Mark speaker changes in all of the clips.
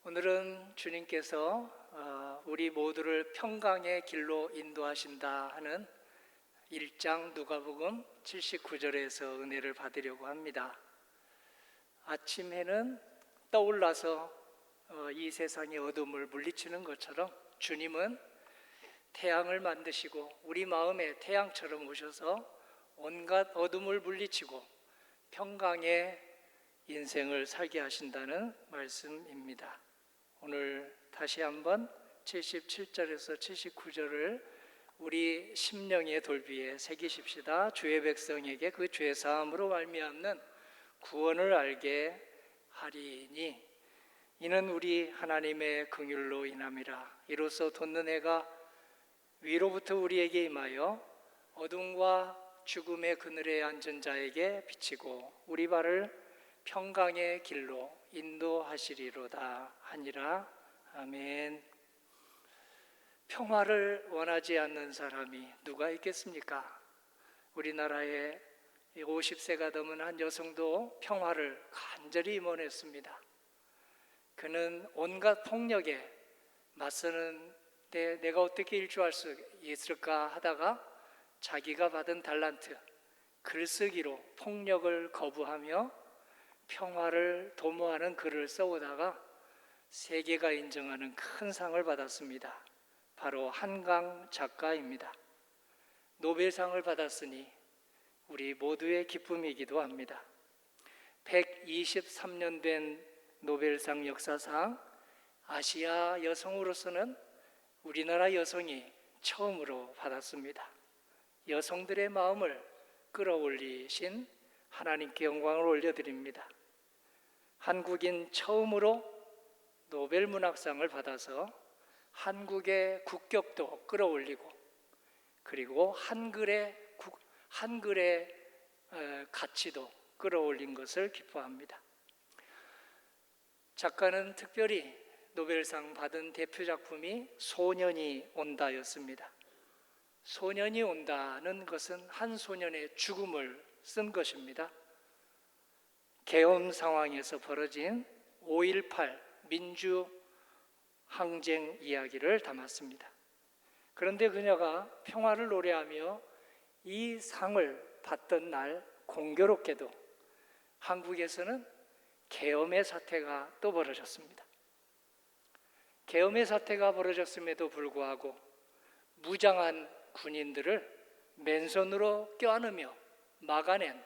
Speaker 1: 오늘은 주님께서 우리 모두를 평강의 길로 인도하신다 하는 1장 누가복음 79절에서 은혜를 받으려고 합니다. 아침 해는 떠올라서 이 세상의 어둠을 물리치는 것처럼 주님은 태양을 만드시고 우리 마음에 태양처럼 오셔서 온갖 어둠을 물리치고 평강의 인생을 살게 하신다는 말씀입니다. 오늘 다시 한번 77절에서 79절을 우리 심령의 돌비에 새기십시다. 주의 백성에게 그 죄사함으로 말미암는 구원을 알게 하리니 이는 우리 하나님의 긍휼로 인함이라. 이로써 돋는 해가 위로부터 우리에게 임하여 어둠과 죽음의 그늘에 앉은 자에게 비치고 우리 발을 평강의 길로 인도하시리로다 하니라. 아멘. 평화를 원하지 않는 사람이 누가 있겠습니까? 우리나라에 50세가 넘은 한 여성도 평화를 간절히 원했습니다. 그는 온갖 폭력에 맞서는데 내가 어떻게 일조할 수 있을까 하다가 자기가 받은 달란트, 글쓰기로 폭력을 거부하며 평화를 도모하는 글을 써오다가 세계가 인정하는 큰 상을 받았습니다. 바로 한강 작가입니다. 노벨상을 받았으니 우리 모두의 기쁨이기도 합니다. 123년 된 노벨상 역사상 아시아 여성으로서는 우리나라 여성이 처음으로 받았습니다. 여성들의 마음을 끌어올리신 하나님께 영광을 올려드립니다. 한국인 처음으로 노벨 문학상을 받아서 한국의 국격도 끌어올리고 그리고 한글의 가치도 끌어올린 것을 기뻐합니다. 작가는 특별히 노벨상 받은 대표 작품이 소년이 온다였습니다. 소년이 온다는 것은 한 소년의 죽음을 쓴 것입니다. 계엄 상황에서 벌어진 5.18 민주항쟁 이야기를 담았습니다. 그런데 그녀가 평화를 노래하며 이 상을 받던 날 공교롭게도 한국에서는 계엄의 사태가 또 벌어졌습니다. 계엄의 사태가 벌어졌음에도 불구하고 무장한 군인들을 맨손으로 껴안으며 막아낸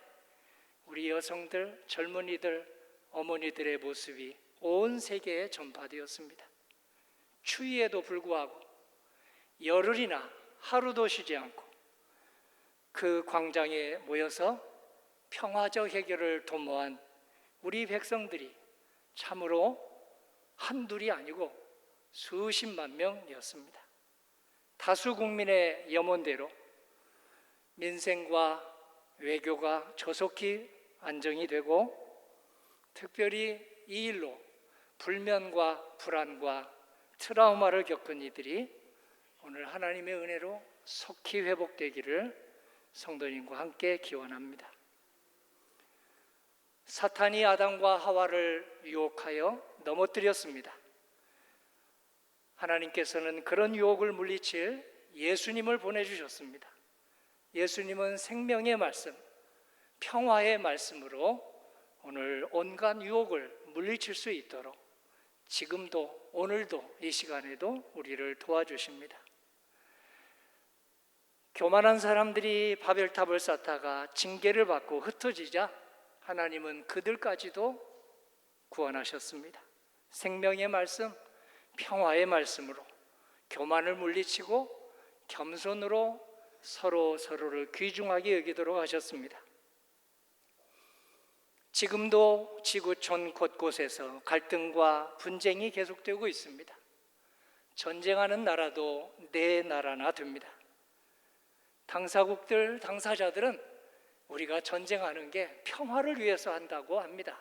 Speaker 1: 우리 여성들, 젊은이들, 어머니들의 모습이 온 세계에 전파되었습니다. 추위에도 불구하고 열흘이나 하루도 쉬지 않고 그 광장에 모여서 평화적 해결을 도모한 우리 백성들이 참으로 한둘이 아니고 수십만 명이었습니다. 다수 국민의 염원대로 민생과 외교가 조속히 안정이 되고 특별히 이 일로 불면과 불안과 트라우마를 겪은 이들이 오늘 하나님의 은혜로 속히 회복되기를 성도님과 함께 기원합니다. 사탄이 아담과 하와를 유혹하여 넘어뜨렸습니다. 하나님께서는 그런 유혹을 물리칠 예수님을 보내주셨습니다. 예수님은 생명의 말씀, 평화의 말씀으로 오늘 온갖 유혹을 물리칠 수 있도록 지금도 오늘도 이 시간에도 우리를 도와주십니다. 교만한 사람들이 바벨탑을 쌓다가 징계를 받고 흩어지자 하나님은 그들까지도 구원하셨습니다. 생명의 말씀, 평화의 말씀으로 교만을 물리치고 겸손으로 서로를 귀중하게 여기도록 하셨습니다. 지금도 지구촌 곳곳에서 갈등과 분쟁이 계속되고 있습니다. 전쟁하는 나라도 내 나라나 됩니다. 당사국들, 당사자들은 우리가 전쟁하는 게 평화를 위해서 한다고 합니다.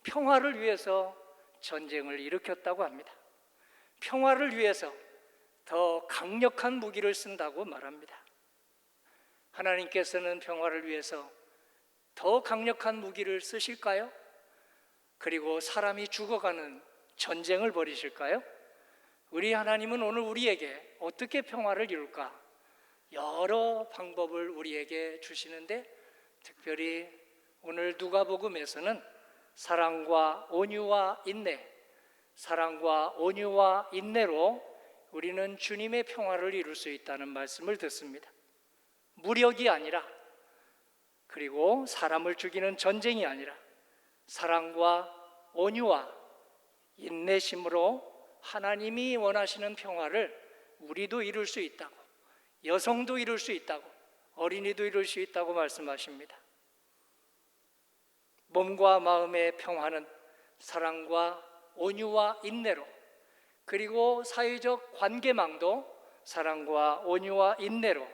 Speaker 1: 평화를 위해서 전쟁을 일으켰다고 합니다. 평화를 위해서 더 강력한 무기를 쓴다고 말합니다. 하나님께서는 평화를 위해서 더 강력한 무기를 쓰실까요? 그리고 사람이 죽어가는 전쟁을 벌이실까요? 우리 하나님은 오늘 우리에게 어떻게 평화를 이룰까? 여러 방법을 우리에게 주시는데, 특별히 오늘 누가복음에서는 사랑과 온유와 인내, 사랑과 온유와 인내로 우리는 주님의 평화를 이룰 수 있다는 말씀을 듣습니다. 무력이 아니라, 그리고 사람을 죽이는 전쟁이 아니라 사랑과 온유와 인내심으로 하나님이 원하시는 평화를 우리도 이룰 수 있다고, 여성도 이룰 수 있다고, 어린이도 이룰 수 있다고 말씀하십니다. 몸과 마음의 평화는 사랑과 온유와 인내로, 그리고 사회적 관계망도 사랑과 온유와 인내로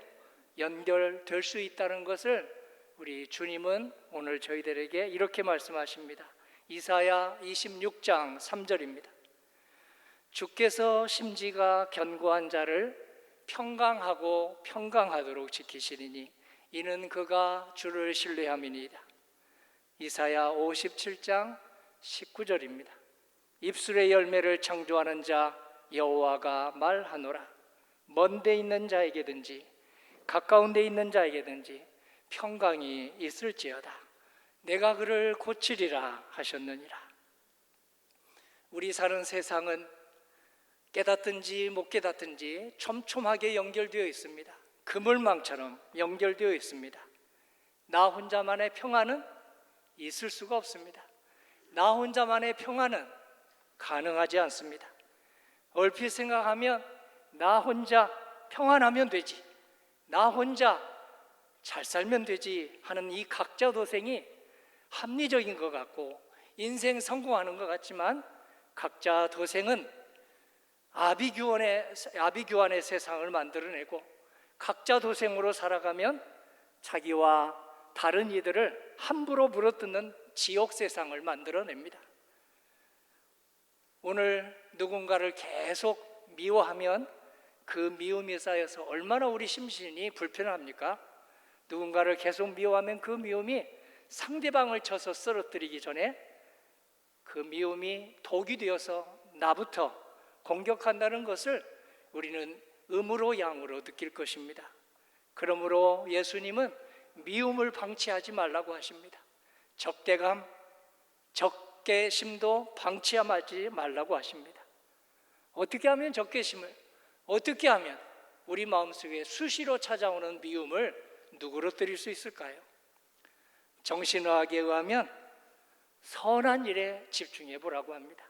Speaker 1: 연결될 수 있다는 것을 우리 주님은 오늘 저희들에게 이렇게 말씀하십니다. 이사야 26장 3절입니다. 주께서 심지가 견고한 자를 평강하고 평강하도록 지키시리니 이는 그가 주를 신뢰함이니이다. 이사야 57장 19절입니다. 입술의 열매를 창조하는 자 여호와가 말하노라. 먼 데 있는 자에게든지 가까운 데 있는 자에게든지 평강이 있을지어다. 내가 그를 고치리라 하셨느니라. 우리 사는 세상은 깨닫든지 못 깨닫든지 촘촘하게 연결되어 있습니다. 그물망처럼 연결되어 있습니다. 나 혼자만의 평화는 있을 수가 없습니다. 나 혼자만의 평화는 가능하지 않습니다. 얼핏 생각하면 나 혼자 평안하면 되지, 나 혼자 잘 살면 되지 하는 이 각자 도생이 합리적인 것 같고 인생 성공하는 것 같지만, 각자 도생은 아비규환의 세상을 만들어내고 각자 도생으로 살아가면 자기와 다른 이들을 함부로 물어뜯는 지옥 세상을 만들어냅니다. 오늘 누군가를 계속 미워하면 그 미움이 쌓여서 얼마나 우리 심신이 불편합니까? 누군가를 계속 미워하면 그 미움이 상대방을 쳐서 쓰러뜨리기 전에 그 미움이 독이 되어서 나부터 공격한다는 것을 우리는 음으로 양으로 느낄 것입니다. 그러므로 예수님은 미움을 방치하지 말라고 하십니다. 적대감, 적개심도 방치하지 말라고 하십니다. 어떻게 하면 적개심을, 어떻게 하면 우리 마음속에 수시로 찾아오는 미움을 누그러뜨릴 수 있을까요? 정신의학에 의하면 선한 일에 집중해 보라고 합니다.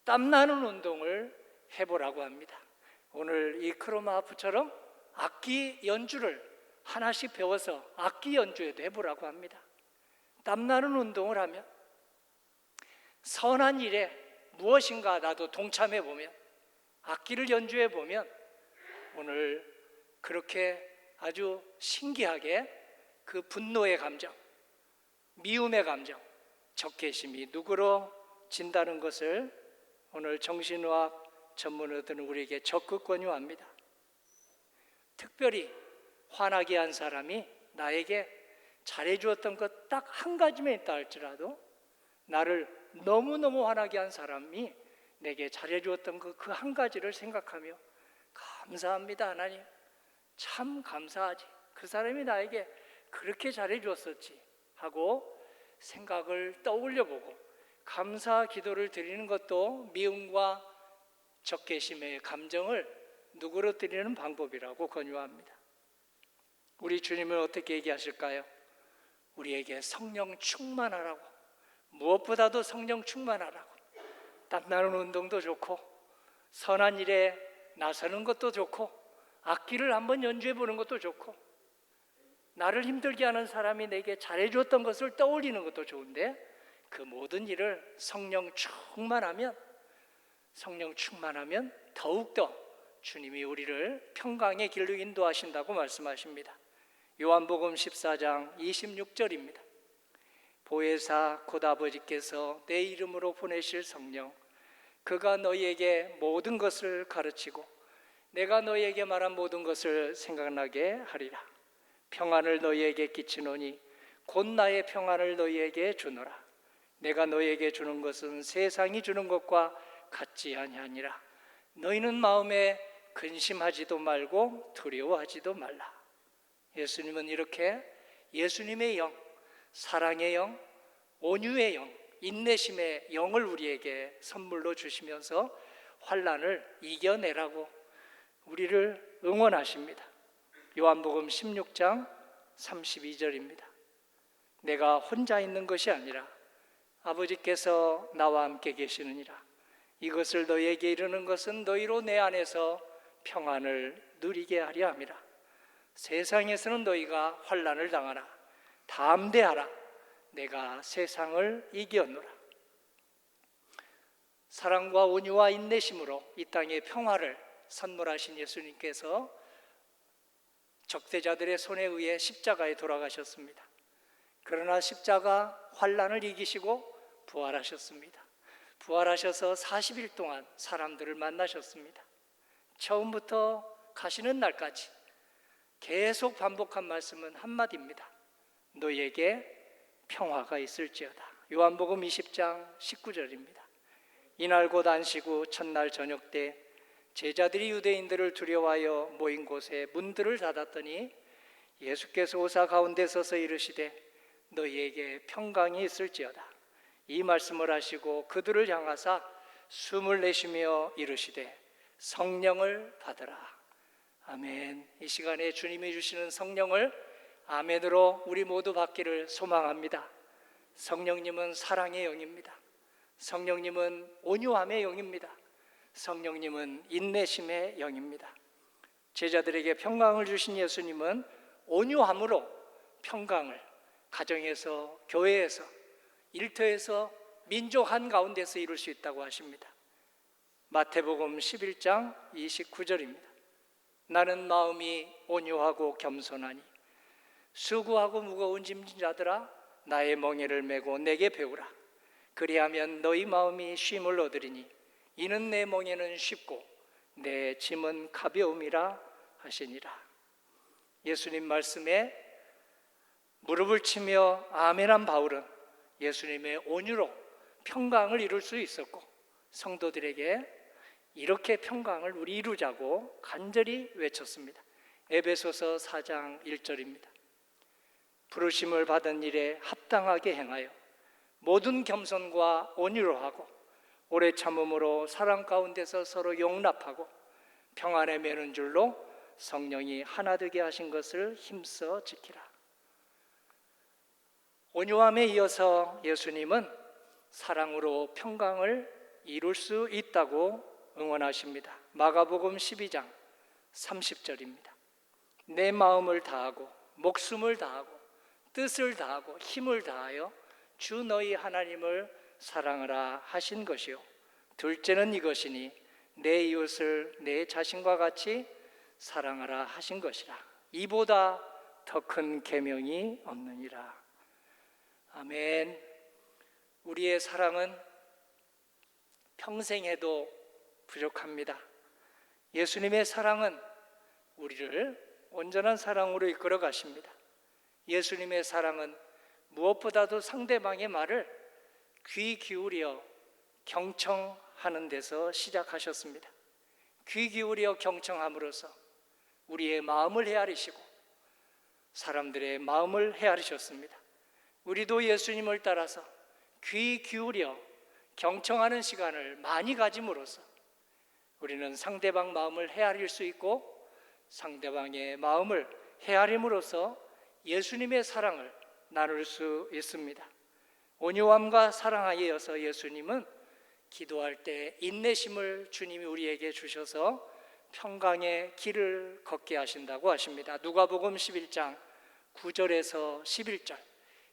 Speaker 1: 땀나는 운동을 해보라고 합니다. 오늘 이 크로마하프처럼 악기 연주를 하나씩 배워서 악기 연주에도 해보라고 합니다. 땀나는 운동을 하면, 선한 일에 무엇인가 나도 동참해 보면, 악기를 연주해 보면 오늘 그렇게 아주 신기하게 그 분노의 감정, 미움의 감정, 적개심이 누그러진다는 것을 오늘 정신의학 전문의들은 우리에게 적극 권유합니다. 특별히 화나게 한 사람이 나에게 잘해주었던 것 딱 한 가지만 있다 할지라도, 나를 너무너무 화나게 한 사람이 내게 잘해주었던 그 한 가지를 생각하며 감사합니다 하나님, 참 감사하지, 그 사람이 나에게 그렇게 잘해주었었지 하고 생각을 떠올려보고 감사 기도를 드리는 것도 미움과 적개심의 감정을 누그러뜨리는 방법이라고 권유합니다. 우리 주님은 어떻게 얘기하실까요? 우리에게 성령 충만하라고, 무엇보다도 성령 충만하라고. 땀나는 운동도 좋고 선한 일에 나서는 것도 좋고 악기를 한번 연주해 보는 것도 좋고 나를 힘들게 하는 사람이 내게 잘해줬던 것을 떠올리는 것도 좋은데, 그 모든 일을 성령 충만하면 더욱더 주님이 우리를 평강의 길로 인도하신다고 말씀하십니다. 요한복음 14장 26절입니다. 보혜사 곧 아버지께서 내 이름으로 보내실 성령, 그가 너희에게 모든 것을 가르치고 내가 너희에게 말한 모든 것을 생각나게 하리라. 평안을 너희에게 끼치노니 곧 나의 평안을 너희에게 주노라. 내가 너희에게 주는 것은 세상이 주는 것과 같지 아니하니라. 너희는 마음에 근심하지도 말고 두려워하지도 말라. 예수님은 이렇게 예수님의 영, 사랑의 영, 온유의 영, 인내심의 영을 우리에게 선물로 주시면서 환난을 이겨내라고 우리를 응원하십니다. 요한복음 16장 32절입니다. 내가 혼자 있는 것이 아니라 아버지께서 나와 함께 계시느니라. 이것을 너희에게 이르는 것은 너희로 내 안에서 평안을 누리게 하려 함이라. 세상에서는 너희가 환난을 당하라. 담대하라. 내가 세상을 이겼노라. 사랑과 온유와 인내심으로 이 땅에 평화를 선물하신 예수님께서 적대자들의 손에 의해 십자가에 돌아가셨습니다. 그러나 십자가 환난을 이기시고 부활하셨습니다. 부활하셔서 40일 동안 사람들을 만나셨습니다. 처음부터 가시는 날까지 계속 반복한 말씀은 한마디입니다. 너희에게 평화가 있을지어다. 요한복음 20장 19절입니다. 이날 곧 안식 후 첫날 저녁 때 제자들이 유대인들을 두려워하여 모인 곳에 문들을 닫았더니 예수께서 오사 가운데 서서 이르시되 너희에게 평강이 있을지어다. 이 말씀을 하시고 그들을 향하사 숨을 내쉬며 이르시되 성령을 받으라. 아멘. 이 시간에 주님이 주시는 성령을 아멘으로 우리 모두 받기를 소망합니다. 성령님은 사랑의 영입니다. 성령님은 온유함의 영입니다. 성령님은 인내심의 영입니다. 제자들에게 평강을 주신 예수님은 온유함으로 평강을 가정에서, 교회에서, 일터에서, 민족 한가운데서 이룰 수 있다고 하십니다. 마태복음 11장 29절입니다. 나는 마음이 온유하고 겸손하니 수고하고 무거운 짐진 자들아 나의 멍에를 메고 내게 배우라. 그리하면 너희 마음이 쉼을 얻으리니 이는 내 멍에는 쉽고 내 짐은 가벼움이라 하시니라. 예수님 말씀에 무릎을 치며 아멘한 바울은 예수님의 온유로 평강을 이룰 수 있었고 성도들에게 이렇게 평강을 우리 이루자고 간절히 외쳤습니다. 에베소서 4장 1절입니다. 부르심을 받은 일에 합당하게 행하여 모든 겸손과 온유로 하고 오래 참음으로 사랑 가운데서 서로 용납하고 평안에 매는 줄로 성령이 하나 되게 하신 것을 힘써 지키라. 온유함에 이어서 예수님은 사랑으로 평강을 이룰 수 있다고 응원하십니다. 마가복음 12장 30절입니다. 내 마음을 다하고 목숨을 다하고 뜻을 다하고 힘을 다하여 주 너희 하나님을 사랑하라 하신 것이요 둘째는 이것이니 내 이웃을 내 자신과 같이 사랑하라 하신 것이라. 이보다 더 큰 계명이 없느니라. 아멘. 우리의 사랑은 평생 해도 부족합니다. 예수님의 사랑은 우리를 온전한 사랑으로 이끌어 가십니다. 예수님의 사랑은 무엇보다도 상대방의 말을 귀 기울여 경청하는 데서 시작하셨습니다. 귀 기울여 경청함으로써 우리의 마음을 헤아리시고 사람들의 마음을 헤아리셨습니다. 우리도 예수님을 따라서 귀 기울여 경청하는 시간을 많이 가짐으로써 우리는 상대방 마음을 헤아릴 수 있고 상대방의 마음을 헤아림으로써 예수님의 사랑을 나눌 수 있습니다. 온유함과 사랑에 이어서 예수님은 기도할 때 인내심을 주님이 우리에게 주셔서 평강의 길을 걷게 하신다고 하십니다. 누가복음 11장 9절에서 11절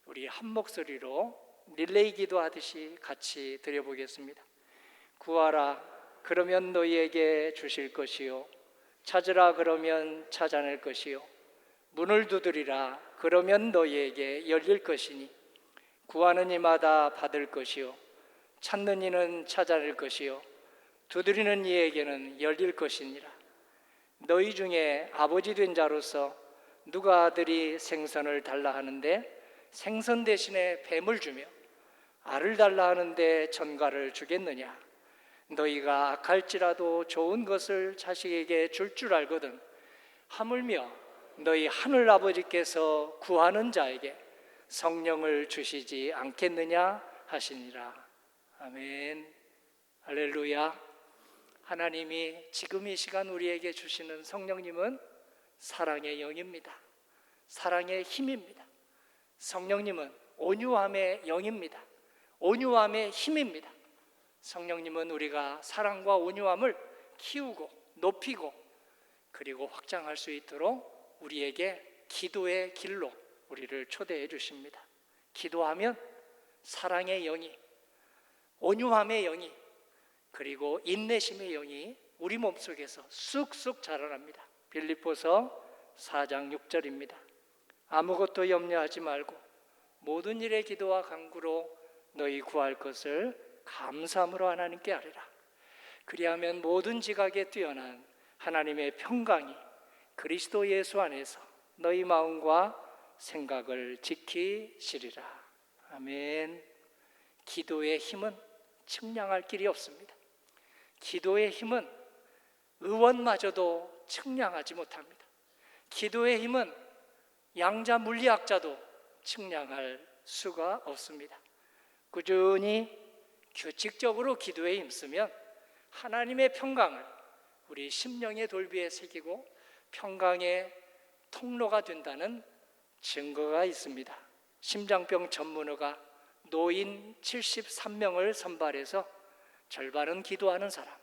Speaker 1: 우리 한 목소리로 릴레이 기도하듯이 같이 드려보겠습니다. 구하라 그러면 너희에게 주실 것이요 찾으라 그러면 찾아낼 것이요 문을 두드리라 그러면 너희에게 열릴 것이니 구하는 이마다 받을 것이요 찾는 이는 찾아낼 것이요 두드리는 이에게는 열릴 것이니라. 너희 중에 아버지 된 자로서 누가 아들이 생선을 달라 하는데 생선 대신에 뱀을 주며 알을 달라 하는데 전갈을 주겠느냐? 너희가 악할지라도 좋은 것을 자식에게 줄 줄 알거든 하물며 너희 하늘 아버지께서 구하는 자에게 성령을 주시지 않겠느냐 하시니라. 아멘. 할렐루야. 하나님이 지금 이 시간 우리에게 주시는 성령님은 사랑의 영입니다. 사랑의 힘입니다. 성령님은 온유함의 영입니다. 온유함의 힘입니다. 성령님은 우리가 사랑과 온유함을 키우고 높이고 그리고 확장할 수 있도록 우리에게 기도의 길로 우리를 초대해 주십니다. 기도하면 사랑의 영이, 온유함의 영이, 그리고 인내심의 영이 우리 몸속에서 쑥쑥 자라납니다. 빌립보서 4장 6절입니다. 아무것도 염려하지 말고 모든 일에 기도와 간구로 너희 구할 것을 감사함으로 하나님께 아뢰라. 그리하면 모든 지각에 뛰어난 하나님의 평강이 그리스도 예수 안에서 너희 마음과 생각을 지키시리라. 아멘. 기도의 힘은 측량할 길이 없습니다. 기도의 힘은 의원마저도 측량하지 못합니다. 기도의 힘은 양자 물리학자도 측량할 수가 없습니다. 꾸준히 규칙적으로 기도에 힘쓰면 하나님의 평강을 우리 심령의 돌비에 새기고 평강의 통로가 된다는 증거가 있습니다. 심장병 전문의가 노인 73명을 선발해서 절반은 기도하는 사람,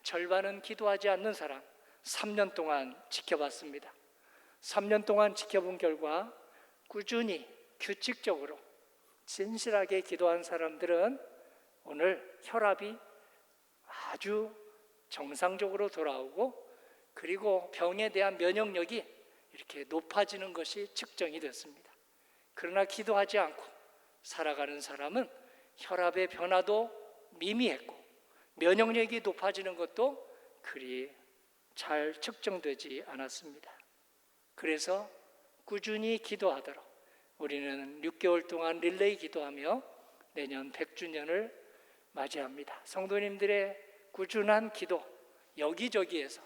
Speaker 1: 절반은 기도하지 않는 사람 3년 동안 지켜봤습니다. 3년 동안 지켜본 결과 꾸준히 규칙적으로 진실하게 기도한 사람들은 오늘 혈압이 아주 정상적으로 돌아오고 그리고 병에 대한 면역력이 이렇게 높아지는 것이 측정이 됐습니다. 그러나 기도하지 않고 살아가는 사람은 혈압의 변화도 미미했고 면역력이 높아지는 것도 그리 잘 측정되지 않았습니다. 그래서 꾸준히 기도하도록 우리는 6개월 동안 릴레이 기도하며 내년 100주년을 맞이합니다. 성도님들의 꾸준한 기도, 여기저기에서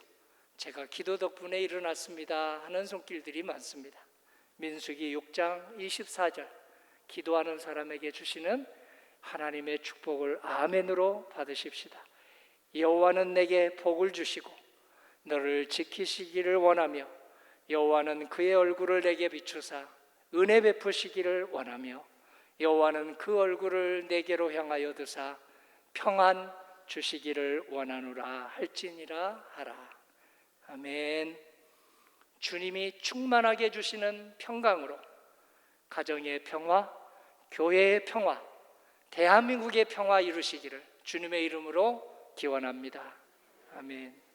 Speaker 1: 제가 기도 덕분에 일어났습니다 하는 손길들이 많습니다. 민수기 6장 24절 기도하는 사람에게 주시는 하나님의 축복을 아멘으로 받으십시다. 여호와는 내게 복을 주시고 너를 지키시기를 원하며 여호와는 그의 얼굴을 내게 비추사 은혜 베푸시기를 원하며 여호와는 그 얼굴을 내게로 향하여 드사 평안 주시기를 원하노라 할지니라 하라. 아멘. 주님이 충만하게 주시는 평강으로 가정의 평화, 교회의 평화, 대한민국의 평화 이루시기를 주님의 이름으로 기원합니다. 아멘.